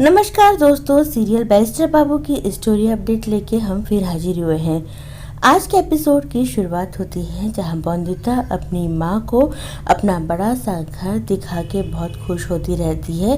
नमस्कार दोस्तों, serial barrister बाबू की स्टोरी अपडेट लेके हम फिर हाजिर हुए हैं। आज के एपिसोड की शुरुआत होती है जहां बंदिता अपनी माँ को अपना बड़ा सा घर दिखा के बहुत खुश होती रहती है।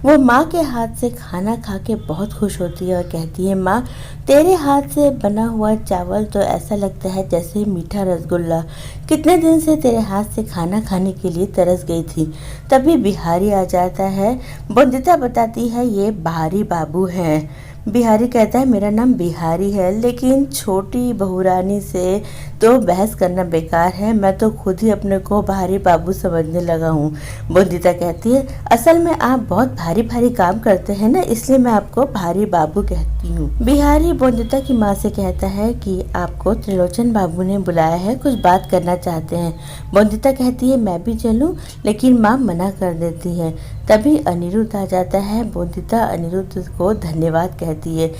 वो माँ के हाथ से खाना खा के बहुत खुश होती है और कहती है, माँ तेरे हाथ से बना हुआ चावल तो ऐसा लगता है जैसे मीठा रसगुल्ला। कितने दिन से तेरे हाथ से खाना खाने के लिए तरस गई थी। तभी बिहारी आ जाता है। बंदिता बताती है ये बिहारी बाबू हैं। बिहारी कहता है मेरा नाम बिहारी है, लेकिन छोटी बहुरानी से तो बहस करना बेकार है। मैं तो खुद ही अपने को बिहारी बाबू समझने लगा हूँ। बंदिता कहती है असल में आप बहुत भारी भारी काम करते हैं ना, इसलिए मैं आपको बिहारी बाबू कहती हूँ। बिहारी बंदिता की माँ से कहता है कि आपको त्रिलोचन बाबू ने बुलाया है, कुछ बात करना चाहते हैं। बंदिता कहती है मैं भी चलूँ, लेकिन माँ मना कर देती है। तभी अनिरुद्ध आ जाता है। बंदिता अनिरुद्ध को धन्यवाद कहती है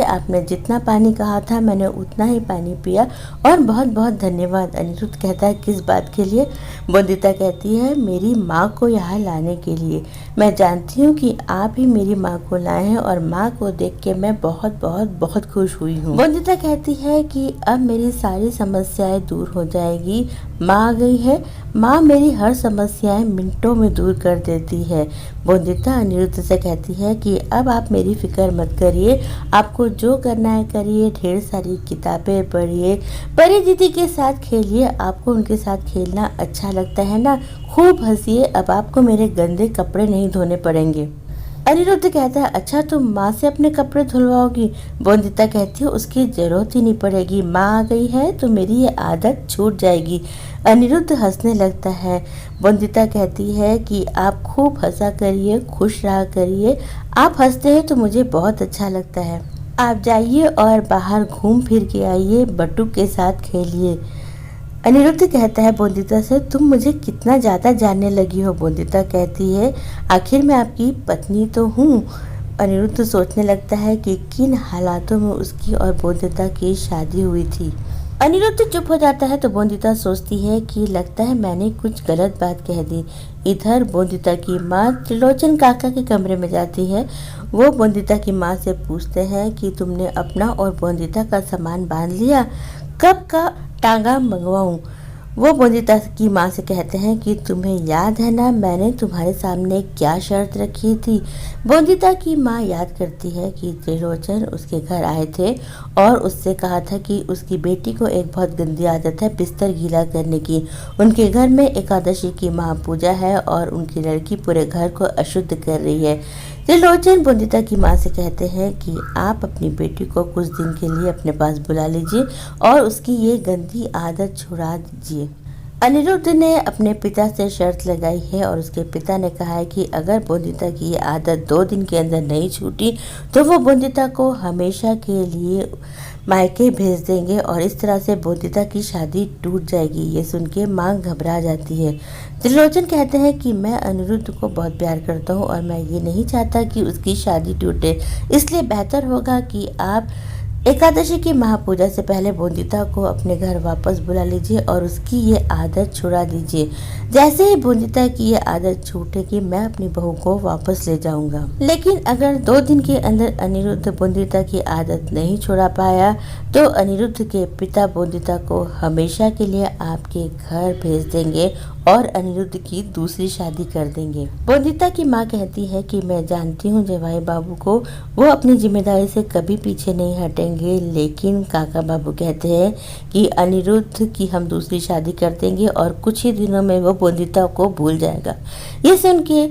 आपने जितना पानी कहा था मैंने उतना ही पानी पिया और बहुत बहुत धन्यवाद। अनिरुद्ध कहता है किस बात के लिए? बंदिता कहती है मेरी माँ को यहाँ लाने के लिए। मैं जानती हूँ कि आप ही मेरी माँ को लाए हैं और माँ को देख के मैं बहुत बहुत बहुत खुश हुई हूँ। बंदिता कहती है कि अब मेरी सारी समस्याएं दूर हो जाएगी। माँ आ गई है, माँ मेरी हर समस्याएं मिनटों में दूर कर देती है। बंदिता अनिरुद्ध से कहती है कि अब आप मेरी फिक्र मत करिए, आपको जो करना है करिए, ढेर सारी किताबें पढ़िए, परी दीदी के साथ खेलिए, आपको उनके साथ खेलना अच्छा लगता है ना, खूब हंसिए, अब आपको मेरे गंदे कपड़े नहीं धोने पड़ेंगे। अनिरुद्ध कहता है अच्छा तुम माँ से अपने कपड़े धुलवाओगी? बंदिता कहती है उसकी जरूरत ही नहीं पड़ेगी, माँ आ गई है तो मेरी ये आदत छूट जाएगी। अनिरुद्ध हंसने लगता है। बंदिता कहती है कि आप खूब हंसा करिए, खुश रहा करिए, आप हंसते हैं तो मुझे बहुत अच्छा लगता है। आप जाइए और बाहर घूम फिर के आइए, बटुक के साथ खेलिए। अनिरुद्ध कहता है बंदिता से तुम मुझे कितना ज़्यादा जानने लगी हो। बंदिता कहती है आखिर मैं आपकी पत्नी तो हूँ। अनिरुद्ध सोचने लगता है कि किन हालातों में उसकी और बंदिता की शादी हुई थी। अनिरुद्ध चुप हो जाता है तो बंदिता सोचती है कि लगता है मैंने कुछ गलत बात कह दी। इधर बंदिता की माँ त्रिलोचन काका के कमरे में जाती है। वो बंदिता की माँ से पूछते हैं कि तुमने अपना और बंदिता का सामान बांध लिया, कब का टांगा मंगवाऊं? वो बंदिता की माँ से कहते हैं कि तुम्हें याद है ना मैंने तुम्हारे सामने क्या शर्त रखी थी? बंदिता की माँ याद करती है कि त्रिलोचन उसके घर आए थे और उससे कहा था कि उसकी बेटी को एक बहुत गंदी आदत है बिस्तर गीला करने की। उनके घर में एकादशी की महापूजा है और उनकी लड़की पूरे घर को अशुद्ध कर रही है। त्रिलोचन बंदिता की माँ से कहते हैं कि आप अपनी बेटी को कुछ दिन के लिए अपने पास बुला लीजिए और उसकी ये गंदी आदत छुड़ा दीजिए। अनिरुद्ध ने अपने पिता से शर्त लगाई है और उसके पिता ने कहा है कि अगर बंदिता की ये आदत 2 दिन के अंदर नहीं छूटी तो वो बंदिता को हमेशा के लिए मायके भेज देंगे और इस तरह से बंदिता की शादी टूट जाएगी। ये सुन के माँ घबरा जाती है। त्रिलोचन कहते हैं कि मैं अनिरुद्ध को बहुत प्यार करता हूँ और मैं ये नहीं चाहता कि उसकी शादी टूटे, इसलिए बेहतर होगा कि आप एकादशी की महापूजा से पहले बंदिता को अपने घर वापस बुला लीजिए और उसकी ये आदत छुड़ा दीजिए। जैसे ही बंदिता की ये आदत छूटेगी मैं अपनी बहू को वापस ले जाऊंगा। लेकिन अगर 2 दिन के अंदर अनिरुद्ध बंदिता की आदत नहीं छुड़ा पाया तो अनिरुद्ध के पिता बंदिता को हमेशा के लिए आपके घर भेज देंगे और अनिरुद्ध की दूसरी शादी कर देंगे। बंदिता की माँ कहती है कि मैं जानती हूँ जवाई बाबू को, वो अपनी जिम्मेदारी से कभी पीछे नहीं हटेंगे, लेकिन काका बाबू कहते हैं कि अनिरुद्ध की हम दूसरी शादी कर देंगे और कुछ ही दिनों में वो बंदिता को भूल जाएगा। ये सुन के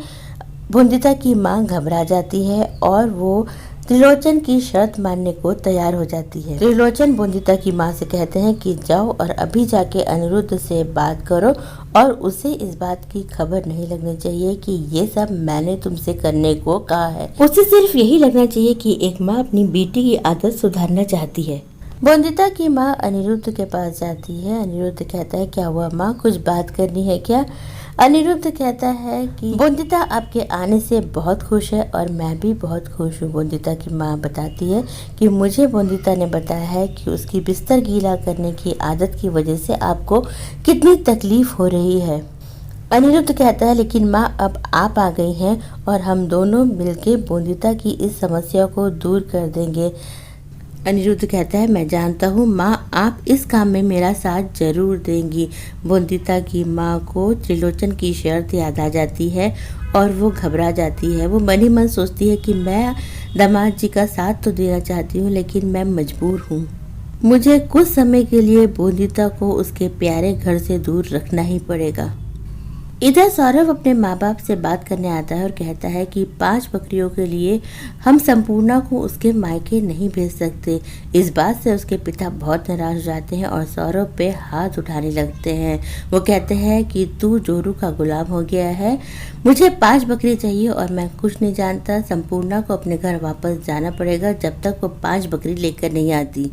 बंदिता की माँ घबरा जाती है और वो त्रिलोचन की शर्त मानने को तैयार हो जाती है। त्रिलोचन बंदिता की माँ से कहते हैं कि जाओ और अभी जाके अनिरुद्ध से बात करो और उसे इस बात की खबर नहीं लगनी चाहिए कि ये सब मैंने तुमसे करने को कहा है। उसे सिर्फ यही लगना चाहिए कि एक माँ अपनी बेटी की आदत सुधारना चाहती है। बंदिता की माँ अनिरुद्ध के पास जाती है। अनिरुद्ध कहता है क्या हुआ माँ, कुछ बात करनी है क्या? अनिरुद्ध कहता है कि बंदिता आपके आने से बहुत खुश है और मैं भी बहुत खुश हूँ। बंदिता की माँ बताती है कि मुझे बंदिता ने बताया है कि उसकी बिस्तर गीला करने की आदत की वजह से आपको कितनी तकलीफ हो रही है। अनिरुद्ध कहता है लेकिन माँ अब आप आ गई हैं और हम दोनों मिलके बोंदिता की इस समस्या को दूर कर देंगे। अनिरुद्ध कहता है मैं जानता हूँ माँ, आप इस काम में मेरा साथ जरूर देंगी। बोंदिता की माँ को त्रिलोचन की शर्त याद आ जाती है और वो घबरा जाती है। वो मन ही मन सोचती है कि मैं दामाद जी का साथ तो देना चाहती हूँ लेकिन मैं मजबूर हूँ। मुझे कुछ समय के लिए बोंदिता को उसके प्यारे घर से दूर रखना ही पड़ेगा। इधर सौरभ अपने माँ बाप से बात करने आता है और कहता है कि 5 बकरियों के लिए हम संपूर्णा को उसके मायके नहीं भेज सकते। इस बात से उसके पिता बहुत नाराज हो जाते हैं और सौरभ पे हाथ उठाने लगते हैं। वो कहते हैं कि तू जोरू का गुलाम हो गया है, मुझे 5 बकरी चाहिए और मैं कुछ नहीं जानता। संपूर्णा को अपने घर वापस जाना पड़ेगा जब तक वो 5 बकरी लेकर नहीं आती।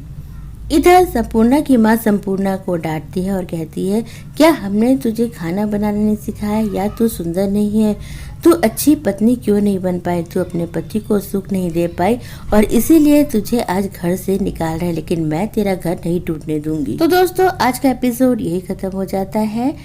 इधर संपूर्णा की माँ संपूर्णा को डांटती है और कहती है क्या हमने तुझे खाना बनाना नहीं सिखाया या तू सुंदर नहीं है? तू अच्छी पत्नी क्यों नहीं बन पाई? तू अपने पति को सुख नहीं दे पाई और इसीलिए तुझे आज घर से निकाल रहे, लेकिन मैं तेरा घर नहीं टूटने दूंगी। तो दोस्तों आज का एपिसोड यही खत्म हो जाता है।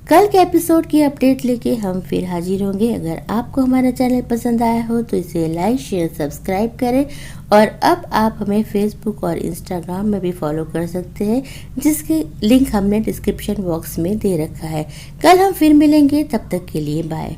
कल के एपिसोड की अपडेट लेके हम फिर हाजिर होंगे। अगर आपको हमारा चैनल पसंद आया हो तो इसे लाइक शेयर सब्सक्राइब करें और अब आप हमें फेसबुक और इंस्टाग्राम में भी फॉलो कर सकते हैं जिसके लिंक हमने डिस्क्रिप्शन बॉक्स में दे रखा है। कल हम फिर मिलेंगे, तब तक के लिए बाय।